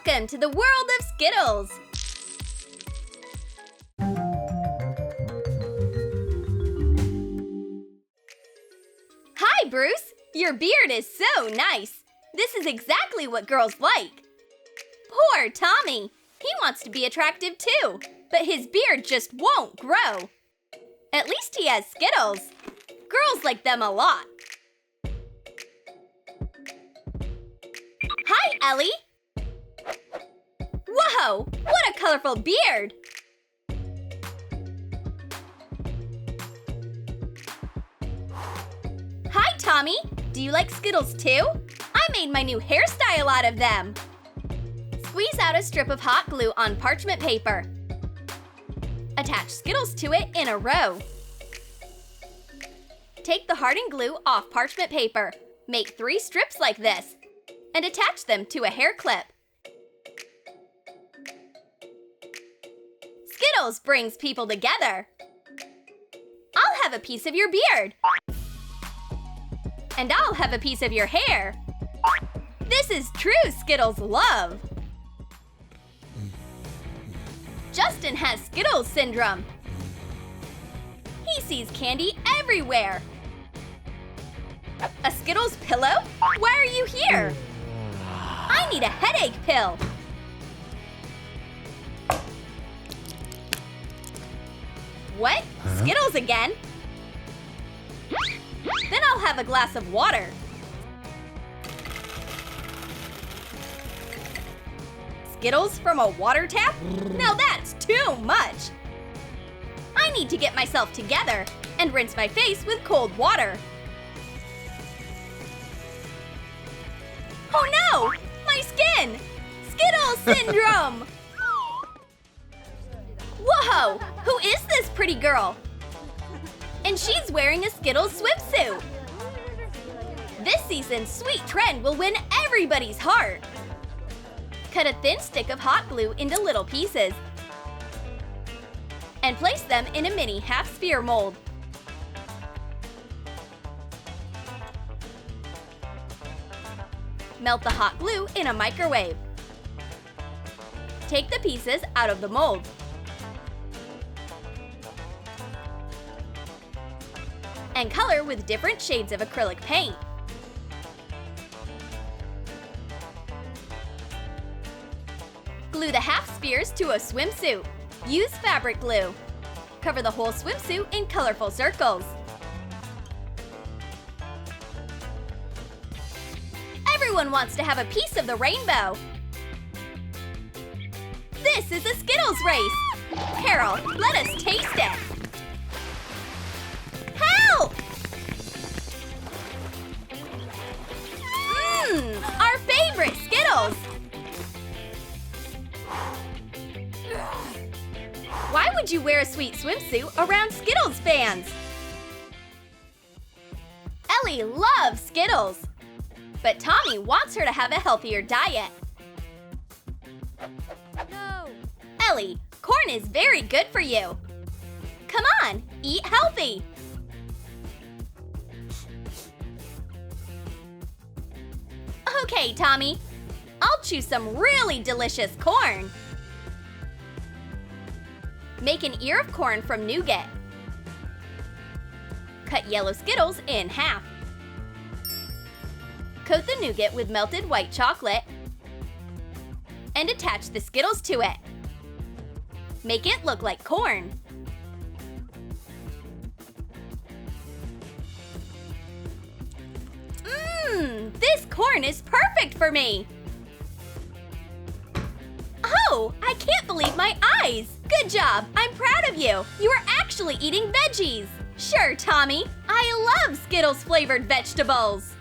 Welcome to the world of Skittles! Hi, Bruce! Your beard is so nice! This is exactly what girls like! Poor Tommy! He wants to be attractive too, but his beard just won't grow. At least he has Skittles. Girls like them a lot. Hi, Ellie! Whoa! What a colorful beard! Hi, Tommy! Do you like Skittles too? I made my new hairstyle out of them! Squeeze out a strip of hot glue on parchment paper. Attach Skittles to it in a row. Take the hardened glue off parchment paper. Make 3 strips like this and attach them to a hair clip. Skittles brings people together. I'll have a piece of your beard. And I'll have a piece of your hair. This is true Skittles love. Justin has Skittles syndrome. He sees candy everywhere. A Skittles pillow? Why are you here? I need a headache pill. What? Skittles again? Then I'll have a glass of water. Skittles from a water tap? Now that's too much! I need to get myself together and rinse my face with cold water. Oh no! My skin! Skittles syndrome! Whoa! Who is this pretty girl? And she's wearing a Skittles swimsuit! This season's sweet trend will win everybody's heart! Cut a thin stick of hot glue into little pieces and place them in a mini half-sphere mold. Melt the hot glue in a microwave. Take the pieces out of the mold. And color with different shades of acrylic paint. Glue the half spheres to a swimsuit. Use fabric glue. Cover the whole swimsuit in colorful circles. Everyone wants to have a piece of the rainbow. This is a Skittles race. Carol, let us taste it. Help! Our favorite Skittles! Why would you wear a sweet swimsuit around Skittles fans? Ellie loves Skittles, but Tommy wants her to have a healthier diet. No! Ellie, corn is very good for you. Come on, eat healthy. Okay, Tommy, I'll choose some really delicious corn. Make an ear of corn from Nougat. Cut yellow Skittles in half. Coat the Nougat with melted white chocolate and attach the Skittles to it. Make it look like corn. This corn is perfect for me! Oh, I can't believe my eyes! Good job! I'm proud of you! You are actually eating veggies! Sure, Tommy! I love Skittles flavored vegetables!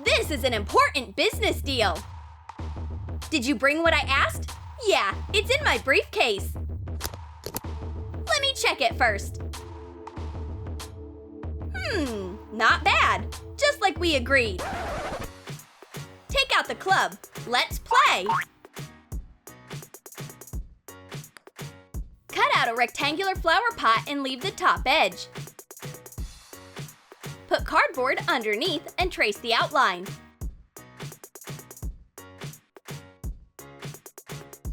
This is an important business deal! Did you bring what I asked? Yeah, it's in my briefcase. Let me check it first. Not bad. Just like we agreed. Take out the club. Let's play! Cut out a rectangular flower pot and leave the top edge. Put cardboard underneath and trace the outline.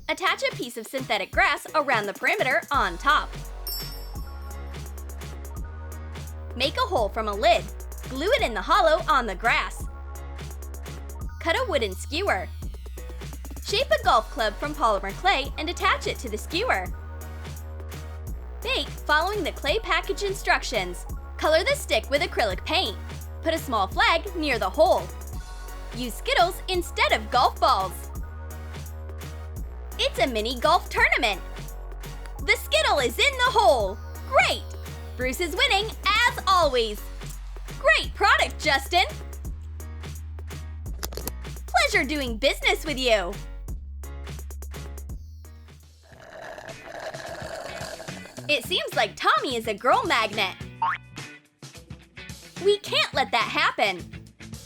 Attach a piece of synthetic grass around the perimeter on top. Make a hole from a lid. Glue it in the hollow on the grass. Cut a wooden skewer. Shape a golf club from polymer clay and attach it to the skewer. Bake following the clay package instructions. Color the stick with acrylic paint. Put a small flag near the hole. Use Skittles instead of golf balls. It's a mini golf tournament. The Skittle is in the hole. Great! Bruce is winning as always. Great product, Justin. Pleasure doing business with you. It seems like Tommy is a girl magnet. We can't let that happen.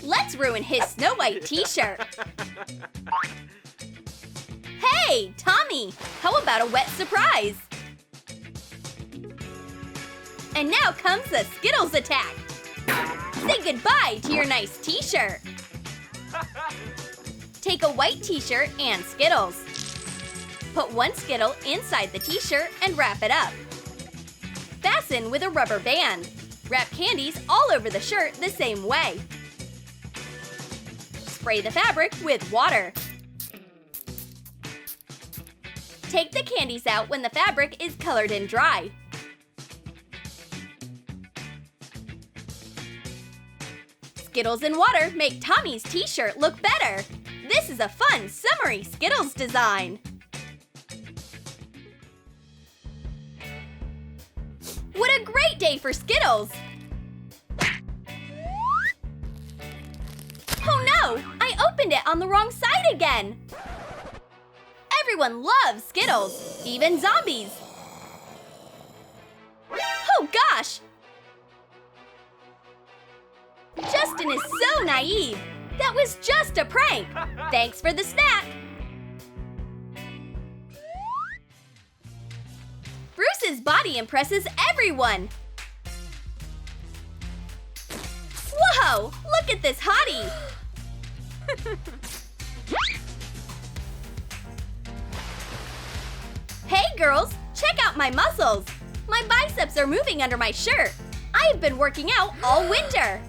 Let's ruin his Snow White t-shirt. Hey, Tommy, how about a wet surprise? And now comes the Skittles attack. Say goodbye to your nice t-shirt. Take a white t-shirt and Skittles. Put one Skittle inside the t-shirt and wrap it up. Fasten with a rubber band. Wrap candies all over the shirt the same way. Spray the fabric with water. Take the candies out when the fabric is colored and dry. Skittles and water make Tommy's t-shirt look better. This is a fun, summery Skittles design. What a great day for Skittles! Oh no! I opened it on the wrong side again! Everyone loves Skittles, even zombies! Oh gosh! Justin is so naive! That was just a prank! Thanks for the snack! Bruce's body impresses everyone! Whoa! Look at this hottie! Hey girls! Check out my muscles! My biceps are moving under my shirt! I have been working out all winter!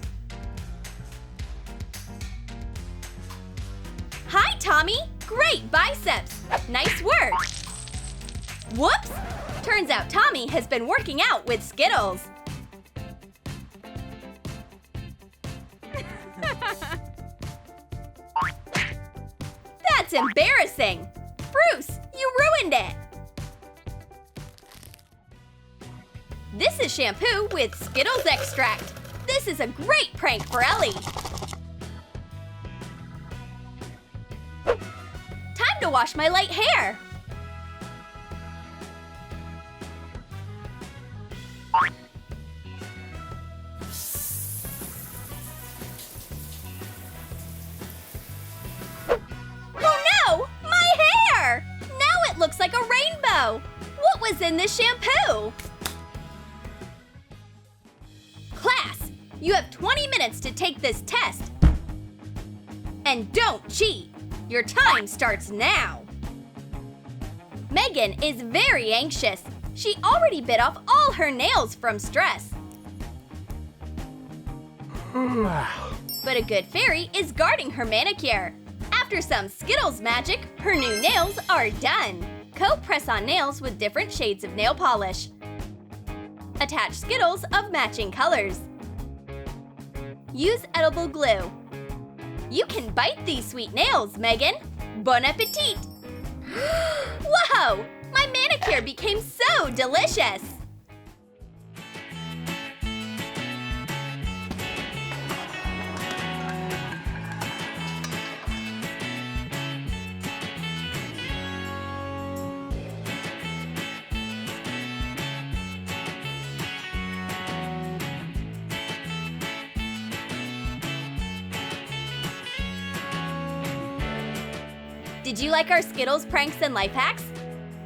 Hi, Tommy! Great biceps! Nice work! Whoops! Turns out Tommy has been working out with Skittles. That's embarrassing! Bruce, you ruined it! This is shampoo with Skittles extract. This is a great prank for Ellie. Time to wash my light hair. Looks like a rainbow! What was in this shampoo? Class, you have 20 minutes to take this test. And don't cheat! Your time starts now! Megan is very anxious. She already bit off all her nails from stress. But a good fairy is guarding her manicure. After some Skittles magic, her new nails are done. Co-press on nails with different shades of nail polish. Attach Skittles of matching colors. Use edible glue. You can bite these sweet nails, Megan. Bon appetit! Whoa! My manicure became so delicious! Did you like our Skittles pranks and life hacks?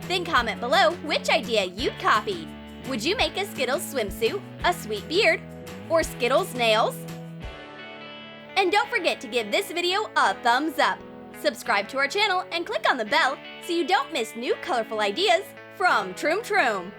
Then comment below which idea you'd copy. Would you make a Skittles swimsuit, a sweet beard, or Skittles nails? And don't forget to give this video a thumbs up. Subscribe to our channel and click on the bell so you don't miss new colorful ideas from Troom.